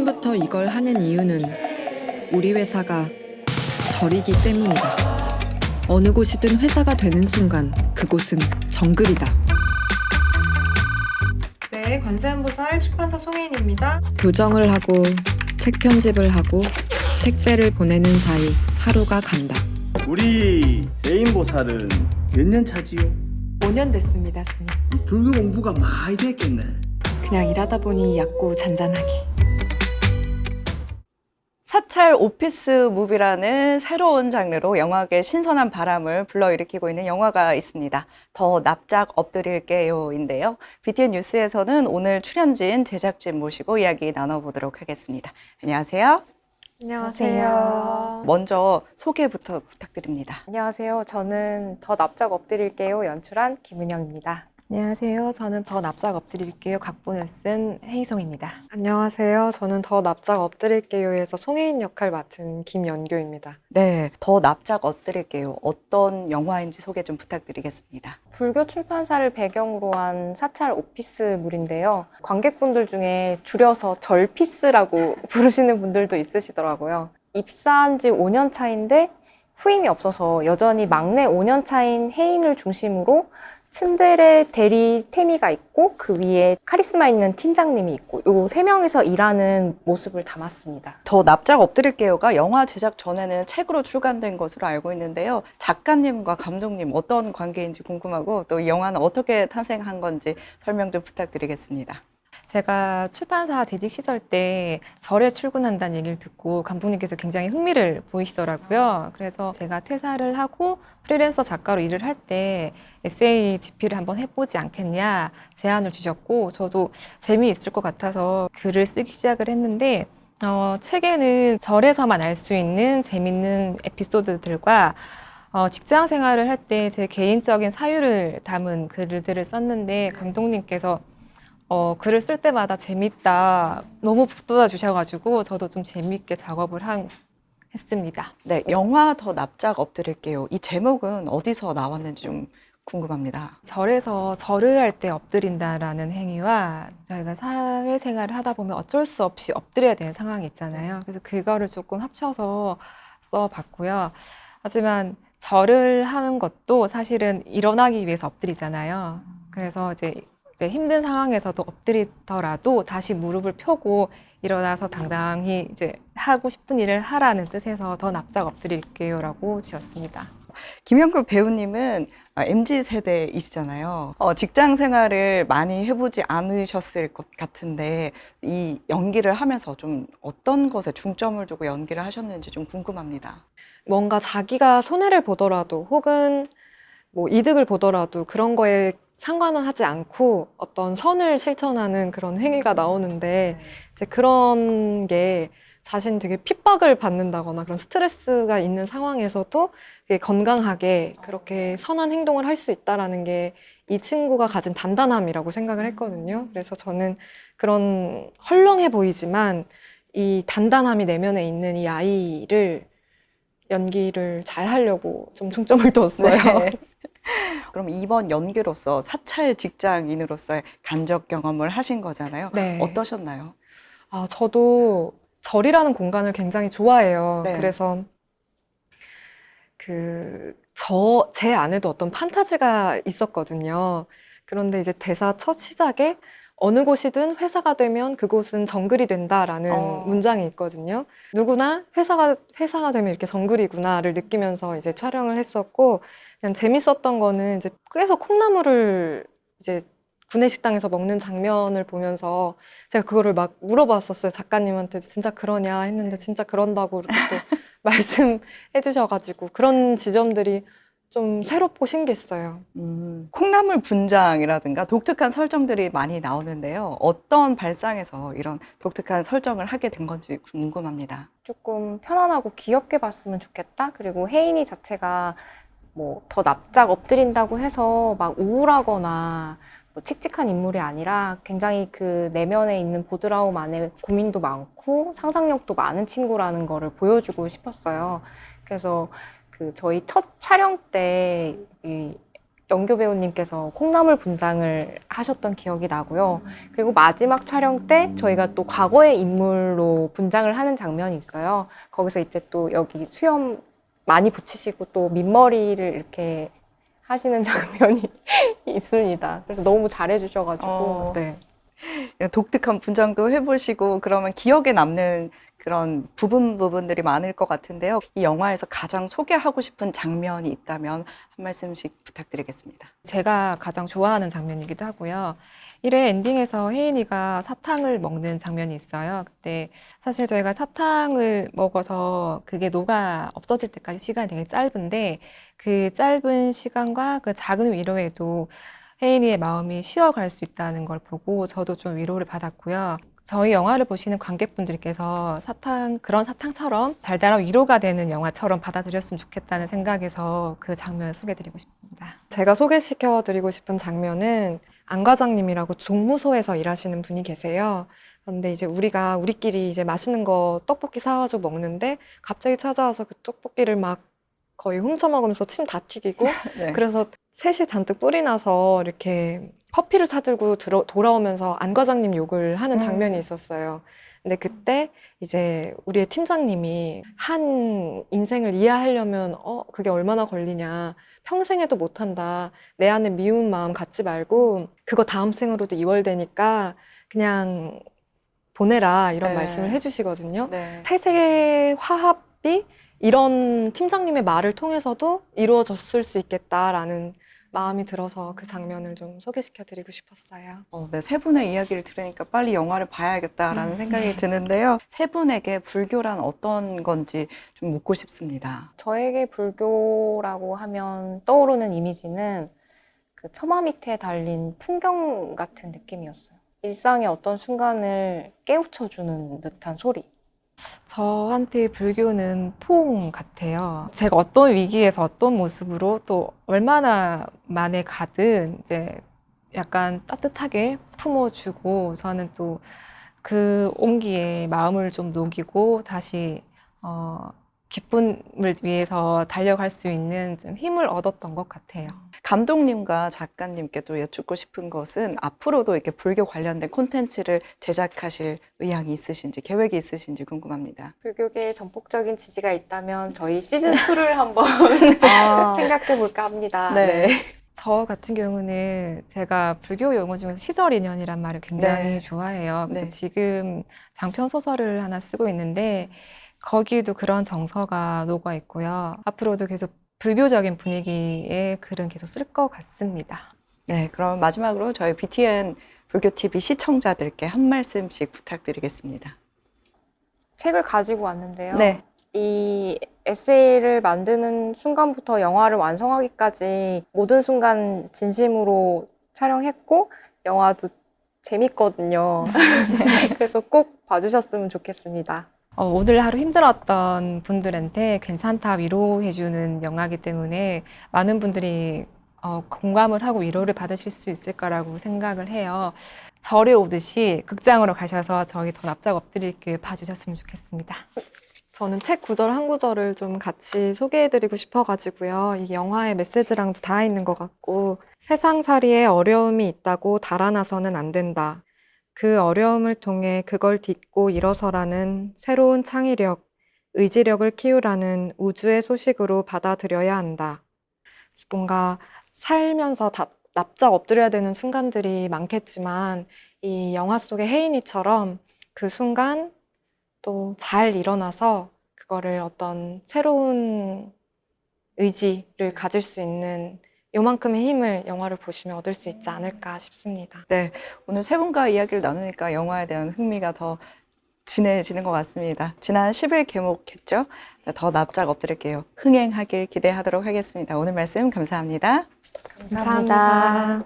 처음부터 이걸 하는 이유는 우리 회사가 절이기 때문이다. 어느 곳이든 회사가 되는 순간 그곳은 정글이다. 네, 관세음보살 출판사 송혜인입니다. 교정을 하고 책 편집을 하고 택배를 보내는 사이 하루가 간다. 우리 대인보살은 몇 년 차지요? 5년 됐습니다, 스님. 불교 공부가 많이 됐겠네. 그냥 일하다 보니 얕고 잔잔하게. 사찰 오피스 무비라는 새로운 장르로 영화계에 신선한 바람을 불러일으키고 있는 영화가 있습니다. 더 납작 엎드릴게요인데요. BTN 뉴스에서는 오늘 출연진, 제작진 모시고 이야기 나눠보도록 하겠습니다. 안녕하세요. 안녕하세요. 먼저 소개부터 부탁드립니다. 안녕하세요. 저는 더 납작 엎드릴게요 연출한 김은영입니다. 안녕하세요. 저는 더 납작 엎드릴게요 각본을 쓴 해희성입니다. 안녕하세요. 저는 더 납작 엎드릴게요에서 송혜인 역할 맡은 김연교입니다. 네, 더 납작 엎드릴게요. 어떤 영화인지 소개 좀 부탁드리겠습니다. 불교 출판사를 배경으로 한 사찰 오피스물인데요. 관객분들 중에 줄여서 절피스라고 부르시는 분들도 있으시더라고요. 입사한 지 5년 차인데 후임이 없어서 여전히 막내 5년 차인 혜인을 중심으로 츤데레 대리 태미가 있고 그 위에 카리스마 있는 팀장님이 있고 요 3명이서 일하는 모습을 담았습니다. 더 납작 엎드릴게요가 영화 제작 전에는 책으로 출간된 것으로 알고 있는데요. 작가님과 감독님 어떤 관계인지 궁금하고 또 이 영화는 어떻게 탄생한 건지 설명 좀 부탁드리겠습니다. 제가 출판사 재직 시절 때 절에 출근한다는 얘기를 듣고 감독님께서 굉장히 흥미를 보이시더라고요. 그래서 제가 퇴사를 하고 프리랜서 작가로 일을 할 때 에세이 집필을 한번 해보지 않겠냐 제안을 주셨고 저도 재미있을 것 같아서 글을 쓰기 시작을 했는데 책에는 절에서만 알 수 있는 재밌는 에피소드들과 직장 생활을 할 때 제 개인적인 사유를 담은 글들을 썼는데 감독님께서 글을 쓸 때마다 재밌다, 너무 북돋아 주셔가지고 저도 좀 재밌게 작업을 했습니다. 네, 영화 더 납작 엎드릴게요. 이 제목은 어디서 나왔는지 좀 궁금합니다. 절에서 절을 할 때 엎드린다라는 행위와 저희가 사회생활을 하다 보면 어쩔 수 없이 엎드려야 되는 상황이 있잖아요. 그래서 그거를 조금 합쳐서 써봤고요. 하지만 절을 하는 것도 사실은 일어나기 위해서 엎드리잖아요. 그래서 이제 힘든 상황에서도 엎드리더라도 다시 무릎을 펴고 일어나서 당당히 이제 하고 싶은 일을 하라는 뜻에서 더 납작 엎드릴게요라고 지었습니다. 김연구 배우님은 MZ 세대이시잖아요. 직장 생활을 많이 해보지 않으셨을 것 같은데 이 연기를 하면서 좀 어떤 것에 중점을 두고 연기를 하셨는지 좀 궁금합니다. 뭔가 자기가 손해를 보더라도 혹은 뭐 이득을 보더라도 그런 거에 상관은 하지 않고 어떤 선을 실천하는 그런 행위가 나오는데 이제 그런 게 자신이 되게 핍박을 받는다거나 그런 스트레스가 있는 상황에서도 되게 건강하게 그렇게 선한 행동을 할 수 있다라는 게 이 친구가 가진 단단함이라고 생각을 했거든요. 그래서 저는 그런 헐렁해 보이지만 이 단단함이 내면에 있는 이 아이를 연기를 잘 하려고 좀 중점을 뒀어요. 네. 그럼 이번 연기로서 사찰 직장인으로서의 간접 경험을 하신 거잖아요. 네. 어떠셨나요? 저도 절이라는 공간을 굉장히 좋아해요. 네. 그래서 제 안에도 어떤 판타지가 있었거든요. 그런데 이제 대사 첫 시작에 어느 곳이든 회사가 되면 그곳은 정글이 된다라는 문장이 있거든요. 누구나 회사가 되면 이렇게 정글이구나를 느끼면서 이제 촬영을 했었고, 그냥 재밌었던 거는 이제 계속 콩나물을 이제 구내식당에서 먹는 장면을 보면서 제가 그거를 막 물어봤었어요. 작가님한테 진짜 그러냐 했는데 진짜 그런다고 이렇게 또 말씀해 주셔가지고 그런 지점들이 좀 새롭고 신기했어요. 콩나물 분장이라든가 독특한 설정들이 많이 나오는데요. 어떤 발상에서 이런 독특한 설정을 하게 된 건지 궁금합니다. 조금 편안하고 귀엽게 봤으면 좋겠다. 그리고 혜인이 자체가 뭐 더 납작 엎드린다고 해서 막 우울하거나 뭐 칙칙한 인물이 아니라 굉장히 그 내면에 있는 보드라움 안에 고민도 많고 상상력도 많은 친구라는 거를 보여주고 싶었어요. 그래서 저희 첫 촬영 때 이 연교 배우님께서 콩나물 분장을 하셨던 기억이 나고요. 그리고 마지막 촬영 때 저희가 또 과거의 인물로 분장을 하는 장면이 있어요. 거기서 이제 또 여기 수염 많이 붙이시고 또 밑머리를 이렇게 하시는 장면이 있습니다. 그래서 너무 잘해주셔가지고 네. 독특한 분장도 해보시고 그러면 기억에 남는 그런 부분들이 많을 것 같은데요. 이 영화에서 가장 소개하고 싶은 장면이 있다면 한 말씀씩 부탁드리겠습니다. 제가 가장 좋아하는 장면이기도 하고요. 1회 엔딩에서 혜인이가 사탕을 먹는 장면이 있어요. 그때 사실 저희가 사탕을 먹어서 그게 녹아 없어질 때까지 시간이 되게 짧은데 그 짧은 시간과 그 작은 위로에도 혜인이의 마음이 쉬어갈 수 있다는 걸 보고 저도 좀 위로를 받았고요. 저희 영화를 보시는 관객분들께서 그런 사탕처럼 달달한 위로가 되는 영화처럼 받아들였으면 좋겠다는 생각에서 그 장면을 소개해드리고 싶습니다. 제가 소개시켜드리고 싶은 장면은 안 과장님이라고 종무소에서 일하시는 분이 계세요. 그런데 이제 우리끼리 이제 맛있는 거 떡볶이 사가지고 먹는데 갑자기 찾아와서 그 떡볶이를 막 거의 훔쳐 먹으면서 침 다 튀기고 네. 그래서 셋이 잔뜩 뿔이 나서 이렇게 커피를 사들고 돌아오면서 안 과장님 욕을 하는 장면이 있었어요. 근데 그때 이제 우리의 팀장님이 한 인생을 이해하려면 그게 얼마나 걸리냐. 평생에도 못한다. 내 안에 미운 마음 갖지 말고 그거 다음 생으로도 이월되니까 그냥 보내라 이런 네. 말씀을 해주시거든요. 네. 태세의 화합이 이런 팀장님의 말을 통해서도 이루어졌을 수 있겠다라는 마음이 들어서 그 장면을 좀 소개시켜드리고 싶었어요. 네, 세 분의 이야기를 들으니까 빨리 영화를 봐야겠다라는 생각이 드는데요. 세 분에게 불교란 어떤 건지 좀 묻고 싶습니다. 저에게 불교라고 하면 떠오르는 이미지는 그 처마 밑에 달린 풍경 같은 느낌이었어요. 일상의 어떤 순간을 깨우쳐주는 듯한 소리. 저한테 불교는 포옹 같아요. 제가 어떤 위기에서 어떤 모습으로 또 얼마나 만에 가든 이제 약간 따뜻하게 품어주고 저는 또 그 온기에 마음을 좀 녹이고 다시 기쁨을 위해서 달려갈 수 있는 좀 힘을 얻었던 것 같아요. 감독님과 작가님께 또 여쭙고 싶은 것은 앞으로도 이렇게 불교 관련된 콘텐츠를 제작하실 의향이 있으신지 계획이 있으신지 궁금합니다. 불교계에 전폭적인 지지가 있다면 저희 시즌2를 한번 생각해 볼까 합니다. 네. 저 같은 경우는 제가 불교 용어 중에서 시절인연이란 말을 굉장히 네. 좋아해요. 그래서 네. 지금 장편 소설을 하나 쓰고 있는데 거기에도 그런 정서가 녹아 있고요. 앞으로도 계속 불교적인 분위기의 글은 계속 쓸 것 같습니다. 네, 그럼 마지막으로 저희 BTN 불교TV 시청자들께 한 말씀씩 부탁드리겠습니다. 책을 가지고 왔는데요. 네. 이 에세이를 만드는 순간부터 영화를 완성하기까지 모든 순간 진심으로 촬영했고 영화도 재밌거든요. 그래서 꼭 봐주셨으면 좋겠습니다. 오늘 하루 힘들었던 분들한테 괜찮다 위로해주는 영화이기 때문에 많은 분들이 공감을 하고 위로를 받으실 수 있을 거라고 생각을 해요. 절에 오듯이 극장으로 가셔서 저희 더 납작 엎드릴 기회 봐주셨으면 좋겠습니다. 저는 책 구절 한 구절을 좀 같이 소개해드리고 싶어가지고요. 이 영화의 메시지랑도 닿아 있는 것 같고 세상살이에 어려움이 있다고 달아나서는 안 된다. 그 어려움을 통해 그걸 딛고 일어서라는 새로운 창의력, 의지력을 키우라는 우주의 소식으로 받아들여야 한다. 뭔가 살면서 납작 엎드려야 되는 순간들이 많겠지만 이 영화 속의 혜인이처럼 그 순간 또 잘 일어나서 그거를 어떤 새로운 의지를 가질 수 있는 요만큼의 힘을 영화를 보시면 얻을 수 있지 않을까 싶습니다. 네, 오늘 세 분과 이야기를 나누니까 영화에 대한 흥미가 더 진해지는 것 같습니다. 지난 10일 개목했죠? 더 납작 엎드릴게요. 흥행하길 기대하도록 하겠습니다. 오늘 말씀 감사합니다. 감사합니다.